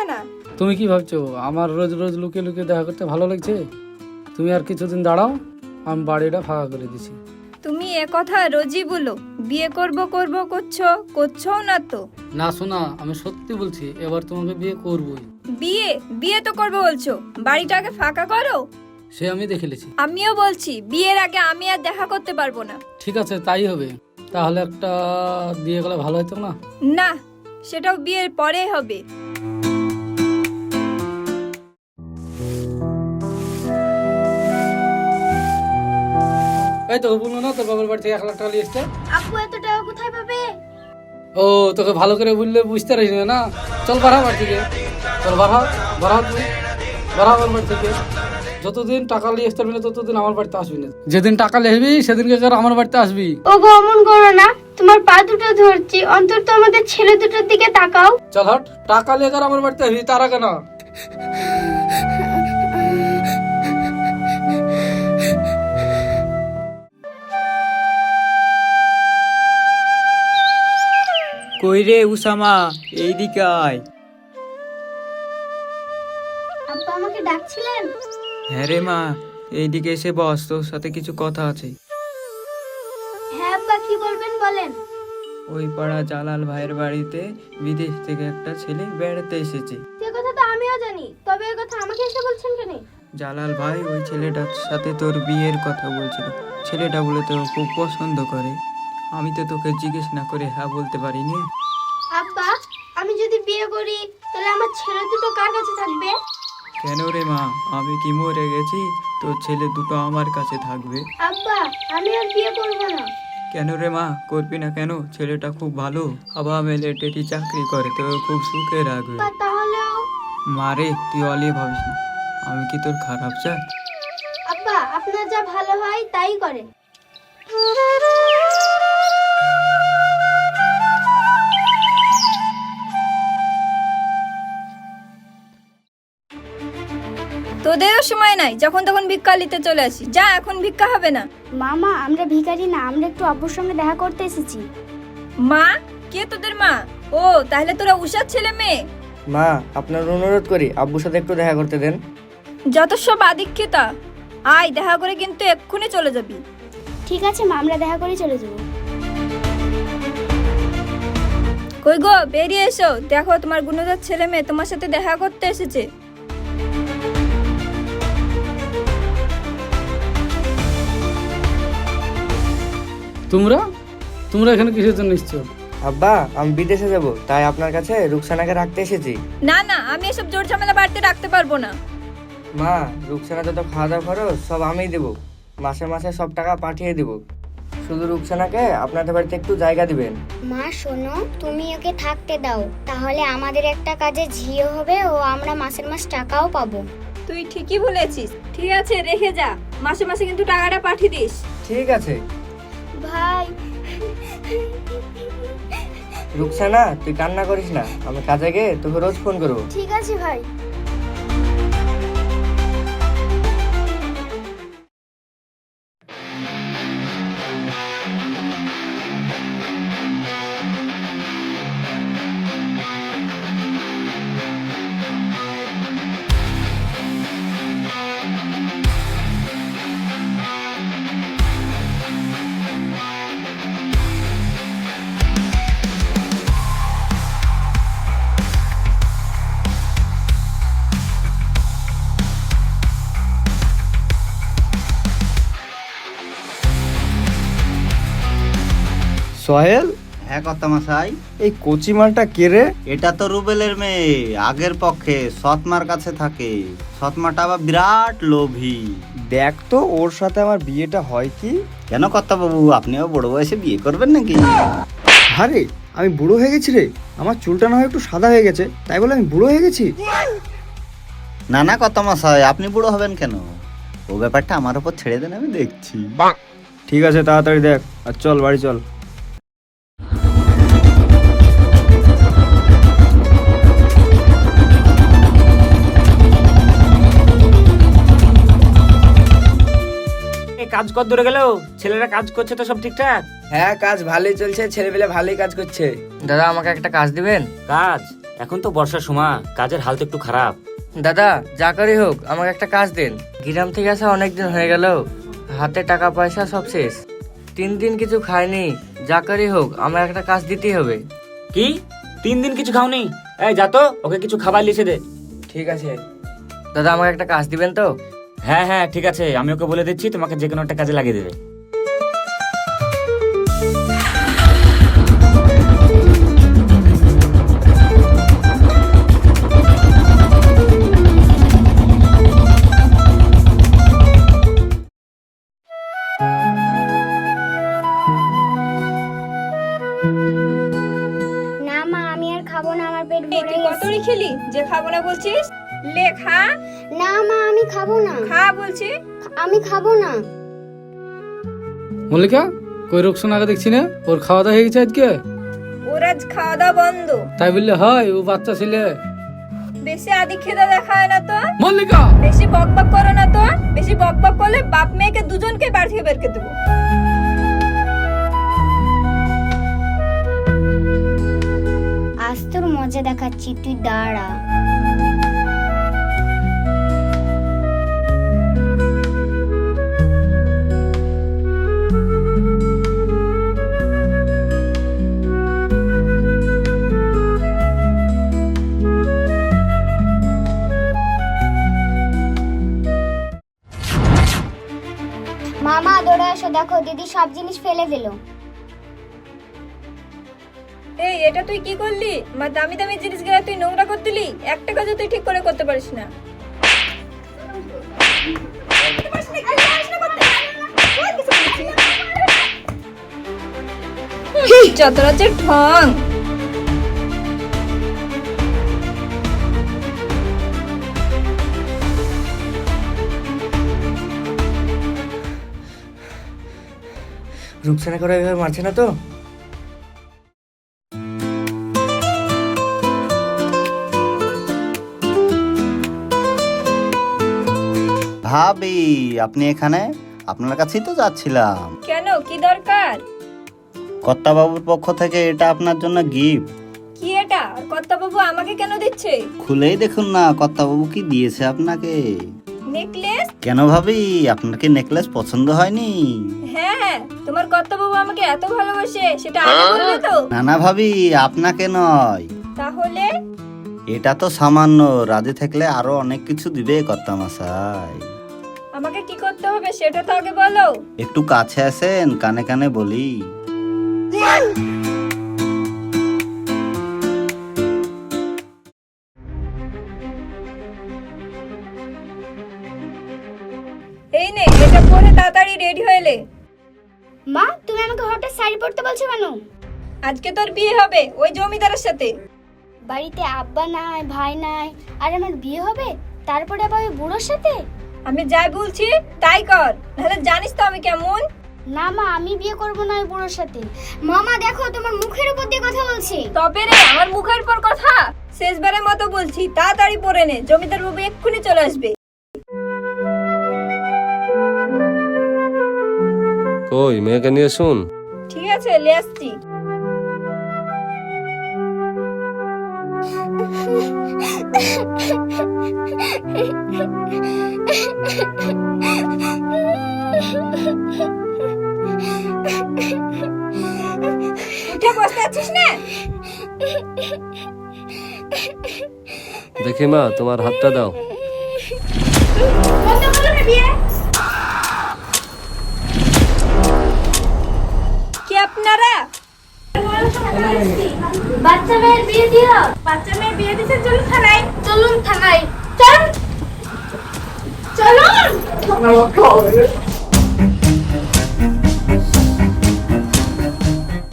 লাগছে না। তুমি কি ভাবছো আমার রোজ রোজ লুকিয়ে লুকিয়ে দেখা করতে ভালো লাগছে? তুমি আর কিছুদিন দাঁড়াও, আমি বাড়িটা ফাঁকা করে দিছি। তুমি এ কথা রোজই বলো, বিয়ে করব করব করছো না তো। না শোনা, আমি সত্যি বলছি, এবার তোমাকে বিয়ে করবই। বিয়ে বিয়ে তো করবো বলছো, বাড়িটাকে ফাঁকা করো। সে আমি দেখে নিয়েছি। আমিও বলছি বিয়ের আগে আমি আর দেখা করতে পারবো না। ঠিক আছে, তাই হবে। তাহলে একটা দিয়ে গেলে ভালো হতো না? না, সেটাও বিয়ের পরে হবে। এই তো বললো না তোর বাবার বাড়ি থেকে 1 লাখ টাকা নিয়ে এসছে। আপু এত টাকা কোথায় পাবে? ও তোকে ভালো করে বললে বুঝতে পারিস না? চল বাড়া বাড়ি থেকে, চল বাড়া তুই বাড়া আমার বাড়ি থেকে। যতদিন টাকা নিয়ে আসতে পারবি না ততদিন আমার বাড়িতে আসবি না। যেদিন টাকা লিখবি সেদিনকে আমার বাড়িতে আসবি। ওগো অমন করো না, তোমার পা দুটো ধরছি, অন্তত আমাদের ছেলে দুটোর দিকে তাকাও। চল হট, টাকা লিয়ে আমার বাড়িতে আসবি, তার আগে না। কই রে উসামা, এইদিকে আয়। আব্বা আমাকে ডাকছিলেন? হ্যাঁ রে মা, এইদিকে এসে বস, তোর সাথে কিছু কথা আছে। হ্যাঁ আব্বা, কি বলবেন বলেন। ওই পাড়া জালাল ভাইয়ের বাড়িতে বিদেশ থেকে একটা ছেলে বেড়াতে এসেছে। সে কথা তো আমিও জানি, তবে এই কথা আমাকে এসে বলছেন কেন? জালাল ভাই ওই ছেলেটার সাথে তোর বিয়ের কথা বলছিল। ছেলেটা বলে তোকে খুব পছন্দ করে। আমি তো তোকে জিজ্ঞেস না করে হ্যাঁ বলতে পারিনি। আব্বা, আমি যদি বিয়ে করি তাহলে আমার ছেলে দুটো কার কাছে থাকবে? কেন রে মা, আমি কি মরে গেছি? তোর ছেলে দুটো আমার কাছে থাকবে। আব্বা, আমি আর বিয়ে করব না। কেন রে মা, করবি না কেন? ছেলেটা খুব ভালো, হাওয়া মিলিটারি চাকরি করে, তোকে খুব সুখে রাখবে। আব্বা, তাহলেও মারে তুই অলিয়ে ভাবিস না, আমি কি তোর খারাপ চাই? আব্বা, আপনার যা ভালো হয় তাই করেন। তোদেরও সময় নাই, যখন তখন ভিক্ষা নিতে চলে আসি। যা, এখন ভিক্ষা হবে না। মামা, আমরা ভিখারি না, আমরা একটু আব্বুর সঙ্গে দেখা করতে এসেছি। মা? কে তোদের মা? ও তাহলে তোরা উষার ছেলে মেয়ে? মা, আপনার অনুরোধ করি আব্বুর সাথে একটু দেখা করতে দেন। যত সব আদিক্ষেতা। আয়, দেখা করে কিন্তু এক্ষুনি চলে যাবি। ঠিক আছে মা, আমরা দেখা করে চলে যাবো। কই গো, বেরিয়ে এসো, দেখো তোমার গুণধর ছেলে মেয়ে তোমার সাথে দেখা করতে এসেছে। তোমরা তোমরা এখানে কিসের জন্য এসছো? আব্বা, আমি বিদেশে যাব, তাই আপনার কাছে রুকসানাকে রাখতে এসেছি। না না, আমি এসব জোর ঝামেলা বাড়িতে রাখতে পারবো না। মা, রুকসানা যত খাওয়া দাওয়া খরচ সব আমিই দেবো, মাসে মাসে সব টাকা পাঠিয়ে দেবো। শুধু রুকসানাকে আপনাদের বাড়িতে একটু জায়গা দিবেন। মা শোনো, তুমি ওকে থাকতে দাও, তাহলে আমাদের একটা কাজে ঝিও হবে ও আমরা মাসের মাস টাকাও পাবো। তুই ঠিকই বলেছিস। ঠিক আছে, রেখে যা, মাসে মাসে কিন্তু টাকাটা পাঠিয়ে দিস। ঠিক আছে। ভাই, রুকসানা, তুই কান্না করিস না, আমি কাজে গিয়ে তোকে রোজ ফোন করবো। ঠিক আছে ভাই। সোহেল, হ্যাঁ কর্তামশাই, এই কচি মালটা কে রে? এটা তো রুবেলের মেয়ে, আগের পক্ষে সৎমার কাছে থাকে। সৎমাটা আবার বিরাট লোভী। দেখ তো ওর সাথে আমার বিয়েটা হয় কি? কেন কর্তাবাবু, আপনিও বড় বয়সে বিয়ে করবেন নাকি? আরে আমি বুড়ো হয়ে গেছি রে, আমার চুলটা না হয় একটু সাদা হয়ে গেছে, তাই বলে আমি বুড়ো হয়ে গেছি? না না কর্তামশাই, আপনি বুড়ো হবেন কেন? ও ব্যাপারটা আমার উপর ছেড়ে দেন, আমি দেখছি। ঠিক আছে, তাড়াতাড়ি দেখ আর চল বাড়ি চল। কাজ কত দূরে গেল? ছেলেরা কাজ করছে তো সব ঠিকঠাক? হ্যাঁ, কাজ ভালোই চলছে, ছেলেপেলে ভালোই কাজ করছে। দাদা, আমাকে একটা কাজ দিবেন? কাজ? এখন তো বর্ষার সময়, কাজের হাল তো একটু খারাপ। দাদা যা করে হোক আমাকে একটা কাজ দেন। গ্রাম থেকে আসা অনেকদিন হয়ে গেল, হাতে টাকা পয়সা সব শেষ, 3 দিন কিছু খাইনি। যা করে হোক আমার একটা কাজ দিতেই হবে। কি 3 দিন কিছু খাওনি? এই যা তো, ওকে কিছু খাবার লিখে দে। ঠিক আছে দাদা, আমাকে একটা কাজ দিবেন তো? হ্যাঁ হ্যাঁ ঠিক আছে, আমি ওকে বলে দিচ্ছি, তোমাকে যে কোনো একটা কাজে লাগিয়ে দেবে। না মা, আমি আর খাবো না, আমার পেট এই ভরে তুই গেছে। কতরি খেলি যে খাবো না বলছিস? লে খা, না মা, আমি খাবো না, খা বলছি। আমি খাবো না। মল্লিকা, কই রুকসানাকে দেখছি না? ওর খাওয়া দাওয়া হয়ে গেছে আজকে? ওর আজ খাওয়া দাওয়া বন্ধ। তাই বললে হয়? ও বাচ্চা ছেলে। বেশি আদি খেতে দেখায় না তো। মল্লিকা, বেশি বকবক করো না তো। বেশি বকবক করলে বাপ মেয়েকে দুজনকে বাড়ি থেকে বের করে দেবো। আজ তোর মজা দেখাচ্ছি, তুই দাঁড়া। মামা দৌড়ে এসো, দেখো দিদি সব জিনিস ফেলে দিল। এই এটা তুই কি করলি? আমার দামি দামি জিনিসগুলো তুই নোংরা করে দিলি। একটা কাজও তুই ঠিক করে করতে পারিস না। যতরাজ্যের ঠং। রুকসানা করে এভাবে মারছে না তো? ভাবি আপনি এখানে? আপনার কাছেই তো যাচ্ছিলাম। কেন, কি দরকার? কর্তাবাবুর পক্ষ থেকে এটা আপনার জন্য গিফট। কি এটা? আর কর্তাবাবু আমাকে কেন দিচ্ছে? খুলেই দেখুন না কর্তাবাবু কি দিয়েছে আপনাকে। নেকলেস? কেন ভাবি, আপনার কি নেকলেস পছন্দ হয়নি? হ্যাঁ হ্যাঁ, তোমার কর্তাবাবু আমাকে এত ভালোবাসে সেটা আগে বলবে তো। না না ভাবি, আপনাকে নয়। তাহলে এটা তো সামান্য, রাজি থাকলে আরো অনেক কিছু দিবে কর্তামশাই। আমাকে কি করতে হবে সেটা তো আগে বলো। একটু কাছে আসেন, কানে কানে বলি। এই নে, এটা পরে তাড়াতাড়ি রেডি হয়ে। মা, তুমি আমাকে হঠাৎ শাড়ি পরতে বলছো কেন? আজকে তোর বিয়ে হবে ওই জমিদারের সাথে। বাড়িতে আব্বা নাই, ভাই নাই, আর আমার বিয়ে হবে, তারপরে আবার ওই বুড়োর সাথে? আমি যাই বলছি তাই কর, নাহলে জানিস তো আমি কেমন। না মা, আমি বিয়ে করব না ওই বুড়োর সাথে। মামা দেখো, তোমার মুখের উপর দিয়ে কথা বলছি। তবে রে, আমার মুখের পর কথা? শেষবারের মতো বলছি, তাড়াতাড়ি পরে নে, জমিদার বাবু এক্ষুনি চলে আসবে। কই মেয়েকে নিয়ে শুন। ঠিক আছে, লে আসছি। উঠে বসতে আছিস না? দেখি মা, তোমার হাতটা দাও। বন্ধ করো না বিয়ে। কি আপনারা? বাচ্চা মেয়ের বিয়ে দিও। বাচ্চা মেয়ে বিয়ে দিতে চলুন থানায়। চলুন থানায়, চলুন চলুন।